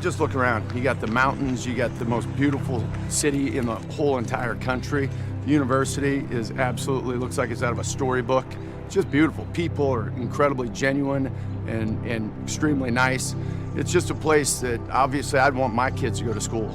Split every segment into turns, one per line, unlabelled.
just look around. You got the mountains, you got the most beautiful city in the whole entire country. The university is absolutely, looks like it's out of a storybook. It's just beautiful. People are incredibly genuine and extremely nice. It's just a place that obviously I'd want my kids to go to school.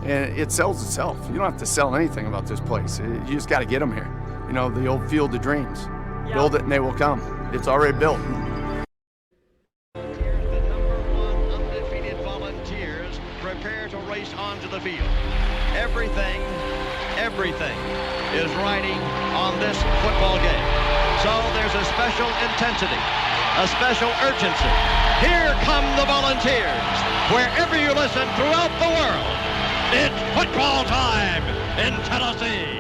And it sells itself. You don't have to sell anything about this place. You just got to get them here. You know, the old field of dreams. Yeah. Build it and they will come. It's already built.
The #1 undefeated Volunteers prepare to race onto the field. Everything is riding on this football game. So there's a special intensity, a special urgency. Here come the Volunteers. Wherever you listen throughout the world, it's football time in Tennessee.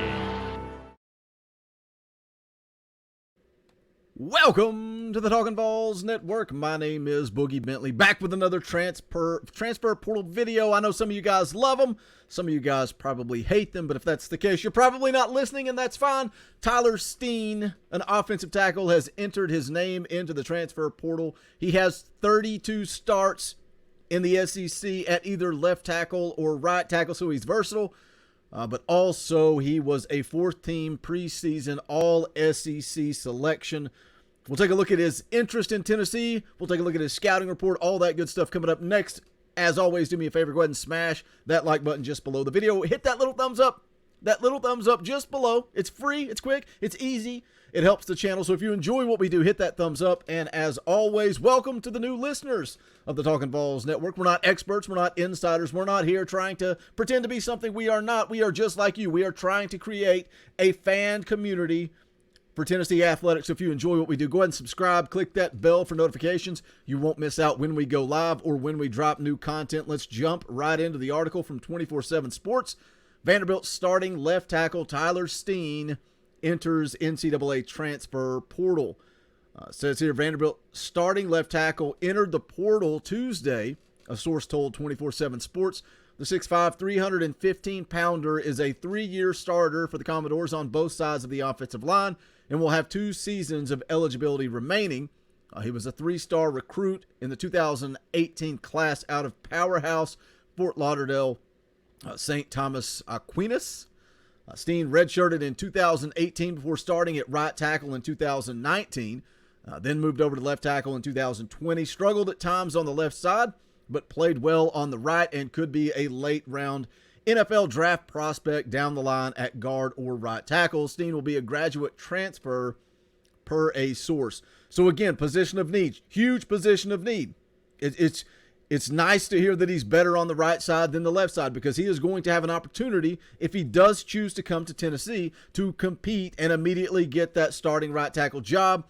Welcome to the Talkin VAWLS Network. My name is Boogie Bentley, back with another transfer portal video. I know some of you guys love them. Some of you guys probably hate them, but if that's the case, you're probably not listening, and that's fine. Tyler Steen, an offensive tackle, has entered his name into the transfer portal. He has 32 starts in the SEC at either left tackle or right tackle, so he's versatile. But also, he was a fourth-team preseason All-SEC selection. We'll take a look at his interest in Tennessee. We'll take a look at his scouting report, all that good stuff coming up next. As always, do me a favor, go ahead and smash that like button just below the video. Hit that little thumbs up. That little thumbs up just below. It's free, it's quick, it's easy. It helps the channel. So if you enjoy what we do, hit that thumbs up. And as always, welcome to the new listeners of the Talkin VAWLS Network. We're not experts. We're not insiders. We're not here trying to pretend to be something we are not. We are just like you. We are trying to create a fan community for Tennessee athletics. So if you enjoy what we do, go ahead and subscribe. Click that bell for notifications. You won't miss out when we go live or when we drop new content. Let's jump right into the article from 24/7 Sports. Vanderbilt starting left tackle Tyler Steen enters NCAA transfer portal. Says here, Vanderbilt starting left tackle entered the portal Tuesday, a source told 24/7 Sports. The 6'5", 315-pounder is a 3-year starter for the Commodores on both sides of the offensive line and will have 2 seasons of eligibility remaining. He was a 3-star recruit in the 2018 class out of Powerhouse, Fort Lauderdale, St. Thomas Aquinas. Steen redshirted in 2018 before starting at right tackle in 2019, then moved over to left tackle in 2020. Struggled at times on the left side, but played well on the right and could be a late-round NFL draft prospect down the line at guard or right tackle. Steen will be a graduate transfer per a source. So again, position of need, huge position of need. It's nice to hear that he's better on the right side than the left side, because he is going to have an opportunity, if he does choose to come to Tennessee, to compete and immediately get that starting right tackle job,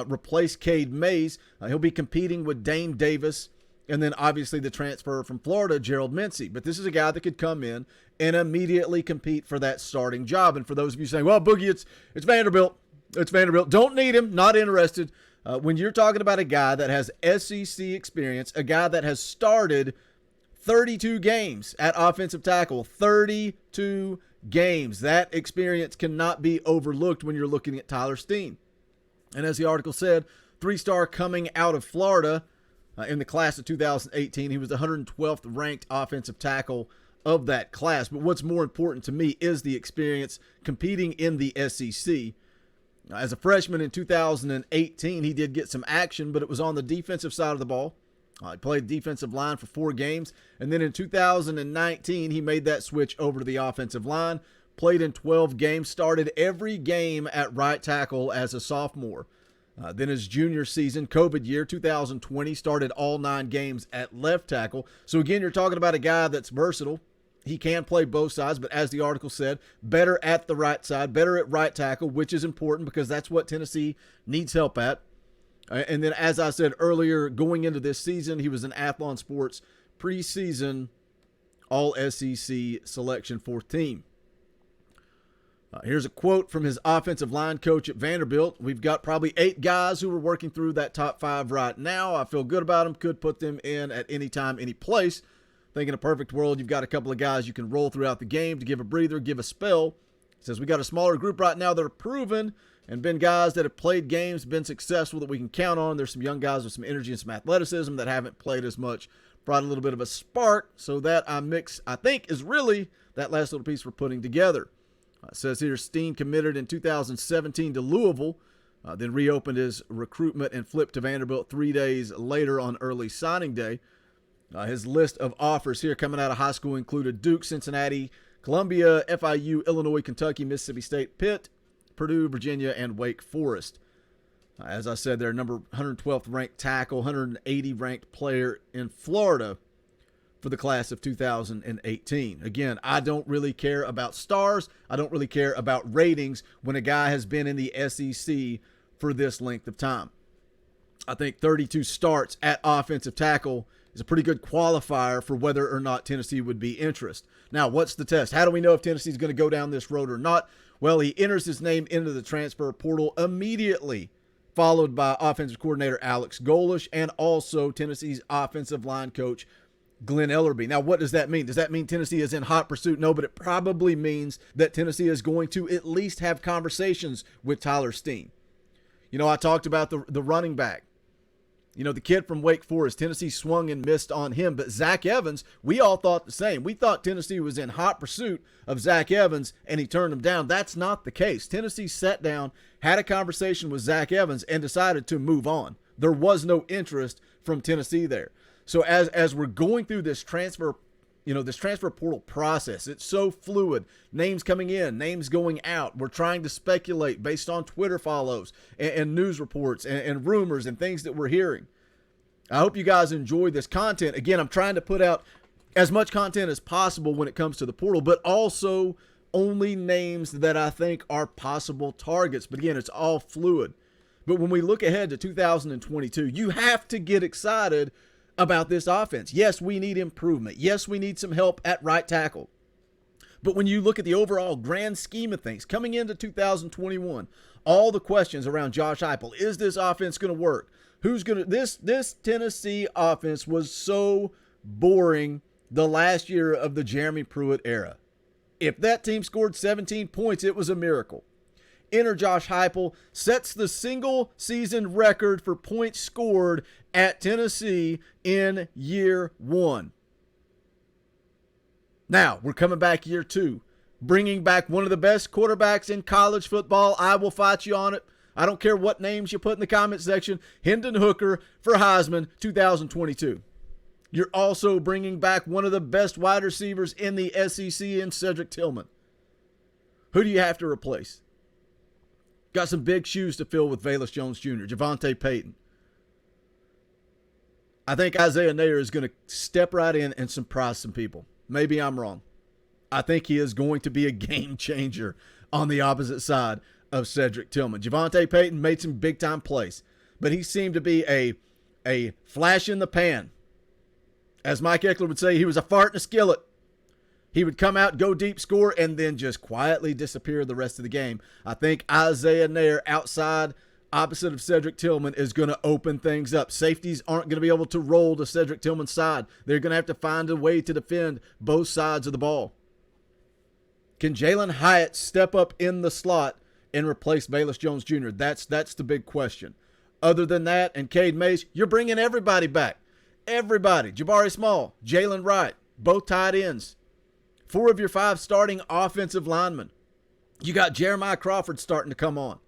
replace Cade Mays. He'll be competing with Dane Davis, and then obviously the transfer from Florida, Gerald Mincey. But this is a guy that could come in and immediately compete for that starting job. And for those of you saying, well, Boogie, it's Vanderbilt. It's Vanderbilt. Don't need him. Not interested. When you're talking about a guy that has SEC experience, a guy that has started 32 games at offensive tackle, 32 games, that experience cannot be overlooked when you're looking at Tyler Steen. And as the article said, 3-star coming out of Florida in the class of 2018. He was the 112th ranked offensive tackle of that class. But what's more important to me is the experience competing in the SEC. As a freshman in 2018, he did get some action, but it was on the defensive side of the ball. He played defensive line for 4 games. And then in 2019, he made that switch over to the offensive line, played in 12 games, started every game at right tackle as a sophomore. Then his junior season, COVID year, 2020, started all 9 games at left tackle. So again, you're talking about a guy that's versatile. He can play both sides, but as the article said, better at the right side, better at right tackle, which is important because that's what Tennessee needs help at. And then, as I said earlier, going into this season, he was an Athlon Sports preseason All-SEC selection 4th team. Here's a quote from his offensive line coach at Vanderbilt. We've got probably 8 guys who are working through that top 5 right now. I feel good about them. Could put them in at any time, any place. Think in a perfect world, you've got a couple of guys you can roll throughout the game to give a breather, give a spell. He says we got a smaller group right now that are proven and been guys that have played games, been successful that we can count on. There's some young guys with some energy and some athleticism that haven't played as much brought a little bit of a spark. So that I think is really that last little piece we're putting together. It says here, Steen committed in 2017 to Louisville, then reopened his recruitment and flipped to Vanderbilt 3 days later on early signing day. His list of offers here coming out of high school included Duke, Cincinnati, Columbia, FIU, Illinois, Kentucky, Mississippi State, Pitt, Purdue, Virginia, and Wake Forest. As I said, they're number 112th ranked tackle, 180 ranked player in Florida for the class of 2018. Again, I don't really care about stars. I don't really care about ratings when a guy has been in the SEC for this length of time. I think 32 starts at offensive tackle is a pretty good qualifier for whether or not Tennessee would be interested. Now, what's the test? How do we know if Tennessee is going to go down this road or not? Well, he enters his name into the transfer portal immediately, followed by offensive coordinator Alex Golish and also Tennessee's offensive line coach Glenn Ellerby. Now, what does that mean? Does that mean Tennessee is in hot pursuit? No, but it probably means that Tennessee is going to at least have conversations with Tyler Steen. You know, I talked about the running back. You know, the kid from Wake Forest, Tennessee swung and missed on him. But Zach Evans, we all thought the same. We thought Tennessee was in hot pursuit of Zach Evans, and he turned him down. That's not the case. Tennessee sat down, had a conversation with Zach Evans, and decided to move on. There was no interest from Tennessee there. So as we're going through this transfer portal process, it's so fluid. Names coming in, names going out. We're trying to speculate based on Twitter follows and news reports and rumors and things that we're hearing. I hope you guys enjoy this content. Again, I'm trying to put out as much content as possible when it comes to the portal, but also only names that I think are possible targets. But again, it's all fluid. But when we look ahead to 2022, you have to get excited about this offense. Yes, we need improvement. Yes, we need some help at right tackle. But when you look at the overall grand scheme of things, coming into 2021, all the questions around Josh Heupel, is this offense going to work? Who's going to this Tennessee offense was so boring the last year of the Jeremy Pruitt era. If that team scored 17 points, it was a miracle. Enter Josh Heupel, sets the single season record for points scored at Tennessee in year one. Now, we're coming back year two, bringing back one of the best quarterbacks in college football. I will fight you on it. I don't care what names you put in the comment section. Hendon Hooker for Heisman 2022. You're also bringing back one of the best wide receivers in the SEC in Cedric Tillman. Who do you have to replace? Got some big shoes to fill with Velus Jones Jr., Javonte Payton. I think Isaiah Nair is going to step right in and surprise some people. Maybe I'm wrong. I think he is going to be a game changer on the opposite side of Cedric Tillman. Javonte Payton made some big-time plays, but he seemed to be a flash in the pan. As Mike Eckler would say, he was a fart in a skillet. He would come out, go deep, score, and then just quietly disappear the rest of the game. I think Isaiah Nair outside, opposite of Cedric Tillman, is going to open things up. Safeties aren't going to be able to roll to Cedric Tillman's side. They're going to have to find a way to defend both sides of the ball. Can Jalen Hyatt step up in the slot and replace Velus Jones Jr.? That's the big question. Other than that, and Cade Mays, you're bringing everybody back. Everybody. Jabari Small, Jalen Wright, both tight ends. 4 of your 5 starting offensive linemen. You got Jeremiah Crawford starting to come on.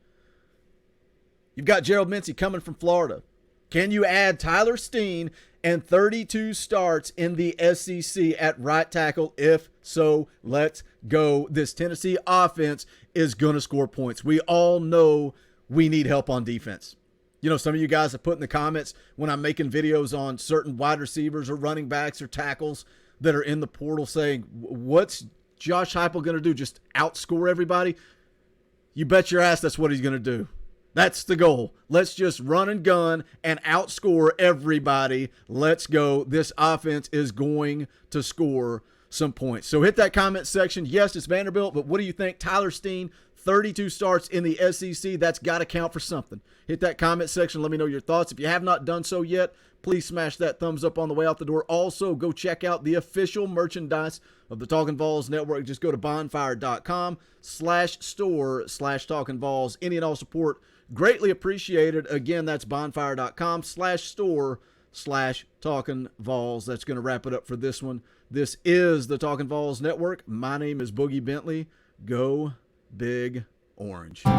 You've got Gerald Mincey coming from Florida. Can you add Tyler Steen and 32 starts in the SEC at right tackle? If so, let's go. This Tennessee offense is going to score points. We all know we need help on defense. You know, some of you guys have put in the comments when I'm making videos on certain wide receivers or running backs or tackles that are in the portal saying, what's Josh Heupel going to do? Just outscore everybody? You bet your ass that's what he's going to do. That's the goal. Let's just run and gun and outscore everybody. Let's go. This offense is going to score some points. So hit that comment section. Yes, it's Vanderbilt, but what do you think? Tyler Steen, 32 starts in the SEC. That's got to count for something. Hit that comment section. Let me know your thoughts. If you have not done so yet, please smash that thumbs up on the way out the door. Also, go check out the official merchandise of the Talkin VAWLS Network. Just go to bonfire.com/store/TalkinVAWLS. Any and all support greatly appreciated. Again, that's bonfire.com/store/TalkinVAWLS. YouTube.com/TalkinVols. That's going to wrap it up for this one. This is the Talkin' Vols Network. My name is Boogie Bentley. Go Big Orange.
The